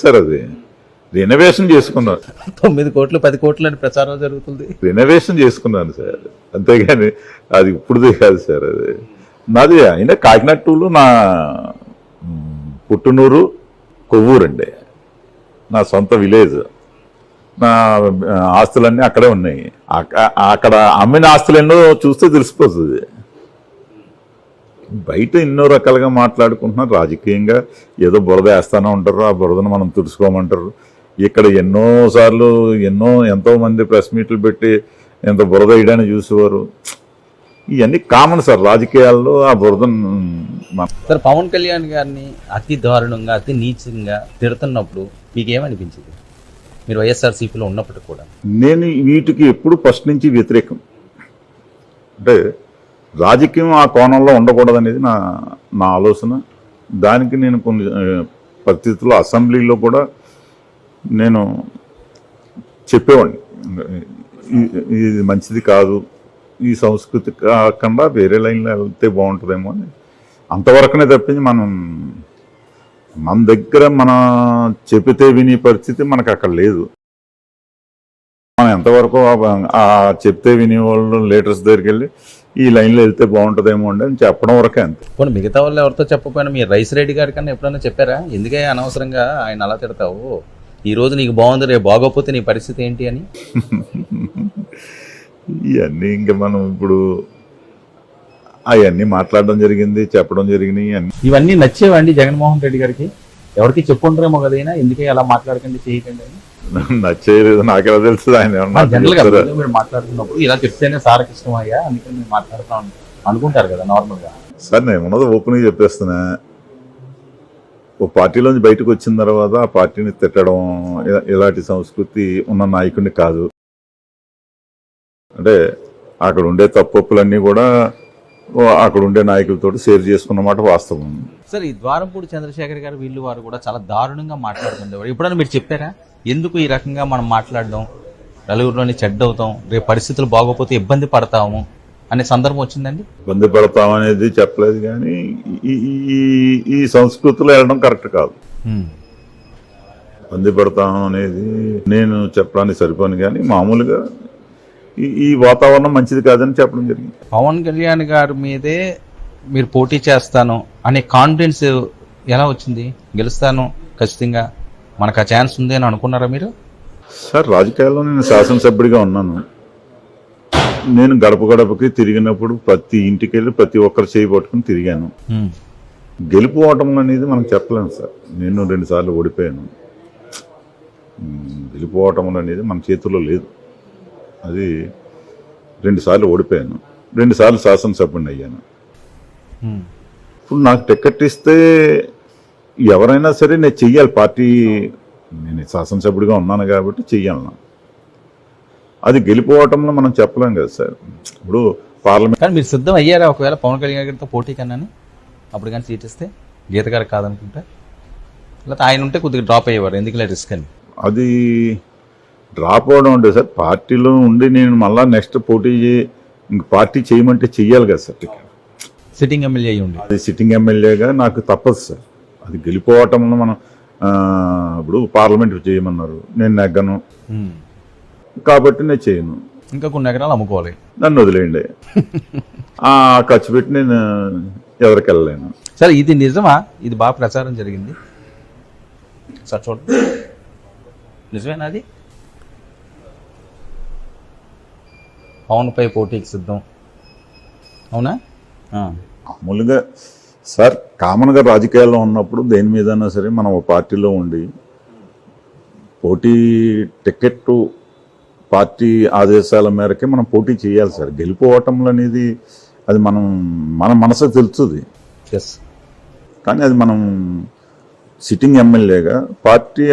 Sir అది renovation చేసుకున్నాను. 9 కోట్లు 10 కోట్లు అని ప్రచారం జరుగుతుంది. రెనోవేషన్ చేసుకున్నాను సార్, అంతేగాని అది ఇప్పుడుదే కాదు సార్. అది నాది అయినా కాకినాడ టూలో నా పుట్టునూరు కొవ్వూరు అండి, నా సొంత విలేజ్. నా ఆస్తులన్నీ అక్కడే ఉన్నాయి. అక్కడ అమ్మిన ఆస్తులెన్నో చూస్తే తెలిసిపోతుంది. బయట ఎన్నో రకాలుగా మాట్లాడుకుంటున్నారు రాజకీయంగా, ఏదో బురద వేస్తానే ఉంటారు, ఆ బురదను మనం తుడుచుకోమంటారు. ఇక్కడ ఎన్నోసార్లు ఎంతో మంది ప్రెస్ మీట్లు పెట్టి ఎంత బురద వేయడాన్ని చూసేవారు. ఇవన్నీ కామన్ సార్ రాజకీయాల్లో. ఆ బురదను సార్ పవన్ కళ్యాణ్ గారిని అతి దారుణంగా అతి నీచంగా తిడుతున్నప్పుడు మీకేమనిపించింది? మీరు వైఎస్ఆర్సీపీలో ఉన్నప్పటికీ కూడా. నేను వీటికి ఎప్పుడు ఫస్ట్ నుంచి వ్యతిరేకం. అంటే రాజకీయం ఆ కోణంలో ఉండకూడదనేది నా ఆలోచన. దానికి నేను కొన్ని పరిస్థితుల్లో అసెంబ్లీలో కూడా నేను చెప్పేవాడిని, ఇది మంచిది కాదు, ఈ సంస్కృతి కాకుండా వేరే లైన్లో వెళ్తే బాగుంటుందేమో అని. అంతవరకునే తప్పించి మన దగ్గర చెబితే వినే పరిస్థితి మనకు అక్కడ లేదు. మనం ఎంతవరకు ఆ చెప్తే వినేవాళ్ళు లీడర్స్ దగ్గరికి వెళ్ళి ఈ లైన్లో వెళ్తే బాగుంటుందేమో అండి అని చెప్పడం వరకే అంతే. పోనీ మిగతా వాళ్ళు ఎవరితో చెప్పకపోయినా మీరు రైస్ రెడ్డి గారి కన్నా ఎప్పుడైనా చెప్పారా? ఎందుకే అనవసరంగా ఆయన అలా తిడతావు, ఈ రోజు నీకు బాగుంది రేపు బాగోపోతే నీ పరిస్థితి ఏంటి అని? ఇవన్నీ ఇంకా మనం ఇప్పుడు అవన్నీ మాట్లాడడం జరిగింది, చెప్పడం జరిగినాయి. ఇవన్నీ నచ్చేవండి జగన్మోహన్ రెడ్డి గారికి? ఎవరికి చెప్పుంటారేమో కదైనా, ఎందుకే అలా మాట్లాడకండి చేయకండి అని? నచ్చేయలేదు, నాకెలా తెలుస్తుంది ఆయన జనరల్ గా మీరు మాట్లాడుతున్నప్పుడు ఇలా చెప్తేనే సార్కి ఇష్టం అయ్యా అందుకని మీరు మాట్లాడుతాం అనుకుంటారు కదా నార్మల్ గా. సార్ నేను ఉన్నది ఓపెన్గా చెప్పేస్తున్నా. ఓ పార్టీలోంచి బయటకు వచ్చిన తర్వాత ఆ పార్టీని తిట్టడం ఇలాంటి సంస్కృతి ఉన్న నాయకుడిని కాదు. అంటే అక్కడ ఉండే తప్పులన్నీ కూడా అక్కడ ఉండే నాయకులతో షేర్ చేసుకున్నమాట వాస్తవం. సార్ ఈ ద్వారంపూడి చంద్రశేఖర్ గారు వీళ్ళు వారు కూడా చాలా దారుణంగా మాట్లాడుతుండేవారు. ఎప్పుడైనా మీరు చెప్పారా ఎందుకు ఈ రకంగా మనం మాట్లాడడం, నలుగురిలోని చెడ్డ అవుతాం, రేపు పరిస్థితులు బాగోపోతే ఇబ్బంది పడతాము అనే సందర్భం వచ్చిందండి? ఇబ్బంది పడతాం అనేది చెప్పలేదు, కానీ ఈ సంస్కృతిలో వెళ్ళడం కరెక్ట్ కాదు. ఇబ్బంది పడతాం అనేది నేను చెప్పడానికి సరిపోను, కానీ మామూలుగా ఈ వాతావరణం మంచిది కాదని చెప్పడం జరిగింది. పవన్ కళ్యాణ్ గారి మీదే మీరు పోటీ చేస్తాను అనే కాన్ఫిడెన్స్ ఎలా వచ్చింది? గెలుస్తాను ఖచ్చితంగా, మనకు ఆ ఛాన్స్ ఉంది అని అనుకున్నారా మీరు? సార్ రాజకీయాల్లో నేను శాసనసభ్యుడిగా ఉన్నాను. నేను గడప గడపకి తిరిగినప్పుడు ప్రతి ఇంటికి వెళ్ళి ప్రతి ఒక్కరు చేయబట్టుకుని తిరిగాను. గెలుపు ఓటములు అనేది మనం చెప్పలేము సార్. నేను 2 సార్లు ఓడిపోయాను. గెలుపు ఓటములు అనేది మన చేతుల్లో లేదు. అది 2 సార్లు ఓడిపోయాను, 2 సార్లు శాసనసభ్యుడిని అయ్యాను. ఇప్పుడు నాకు టికెట్ ఇస్తే ఎవరైనా సరే నేను చెయ్యాలి. పార్టీ నేను శాసనసభ్యుడిగా ఉన్నాను కాబట్టి చెయ్యాలి. అది గెలిపోవటంలో మనం చెప్పలేం కదా సార్. ఇప్పుడు పార్లమెంట్ కానీ మీరు సిద్ధం అయ్యారా ఒకవేళ పవన్ కళ్యాణ్ గారితో పోటీ కన్నా? అప్పుడు కానీ సీట్ ఇస్తే గీత గారు కాదనుకుంటా, లేకపోతే ఆయన ఉంటే కొద్దిగా డ్రాప్ అయ్యేవారు, ఎందుకులే రిస్క్ అని? అది డ్రాప్ అవడం అంటే సార్ పార్టీలో ఉండి నేను మళ్ళీ నెక్స్ట్ పోటీ ఇంక పార్టీ చేయమంటే చెయ్యాలి కదా సార్. సిట్టింగ్ ఎమ్మెల్యే అయ్యి ఉండి అది సిట్టింగ్ ఎమ్మెల్యేగా నాకు తప్పదు సార్. అది గెలిపోవటంలో మనం ఇప్పుడు పార్లమెంట్ చేయమన్నారు, నేను నెగ్గను కాబట్టి నేను చేయను. ఇంకా కొన్ని ఎకరాలు అమ్ముకోవాలి, నన్ను వదిలేయండి. ఖర్చు పెట్టి నేను ఎవరికి వెళ్ళలేను. సరే ఇది నిజమా? ఇది బాగా ప్రచారం జరిగింది సార్, చూడండి నిజమేనా అది? పవన్పై పోటీకి సిద్ధం, అవునా? మామూలుగా సార్ కామన్గా రాజకీయాల్లో ఉన్నప్పుడు దేని మీదైనా సరే మనం ఒక పార్టీలో ఉండి పోటీ టికెట్ పార్టీ ఆదేశాల మేరకే మనం పోటీ చేయాలి సార్. గెలిపోవటంలో అనేది అది మన మనసు తెలుస్తుంది. కానీ అది మనం సిట్టింగ్ ఎమ్మెల్యేగా పార్టీ